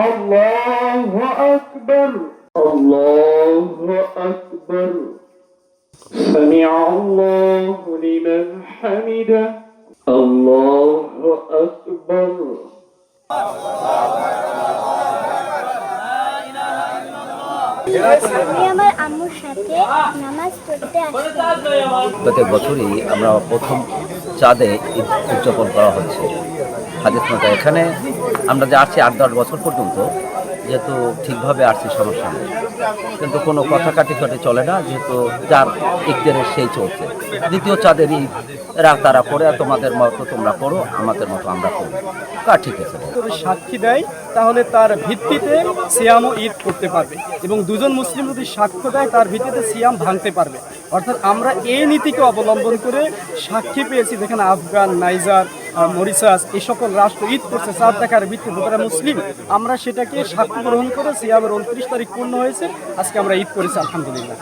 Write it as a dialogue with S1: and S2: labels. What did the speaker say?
S1: আল্লাহু আকবার, আল্লাহু আকবার। সামিআ আল্লাহু লিমান হামিদা, আল্লাহু আকবার।
S2: আমি আমার আম্মুর সাথে নামাজ পড়তে আসতাম।
S3: প্রত্যেক বছরই আমরা প্রথম চাঁদে ঈদ উদযাপন করা হচ্ছে হাদিস মতে। এখানে আমরা যে আসছি 8-10 বছর পর্যন্ত, যেহেতু ঠিকভাবে আসছি সমস্যা নেই, কিন্তু কোনো কথা কাটি চলে না, যেহেতু যার ইফতারের সেই চলছে। দ্বিতীয় চাঁদের ঈদ তারা করে, তোমাদের মতো তোমরা করো, আমাদের মতো আমরা করবো, তা ঠিক আছে।
S4: সাক্ষী দেয় তাহলে তার ভিত্তিতে সিয়াম ও ঈদ করতে পারবে, এবং দুজন মুসলিম যদি সাক্ষ্য দেয় তার ভিত্তিতে সিয়াম ভাঙতে পারবে। অর্থাৎ আমরা এই নীতিকে অবলম্বন করে সাক্ষী পেয়েছি, যেখানে আফগান, নাইজার, মরিশাস এই সকল রাষ্ট্র ঈদ করছে চাঁদ দেখার ভিত্তিতে, তারা মুসলিম। আমরা সেটাকে সাক্ষ্য গ্রহণ করে সিয়ামের 29 তারিখ পূর্ণ হয়েছে, আজকে আমরা ঈদ করেছি আলহামদুলিল্লাহ।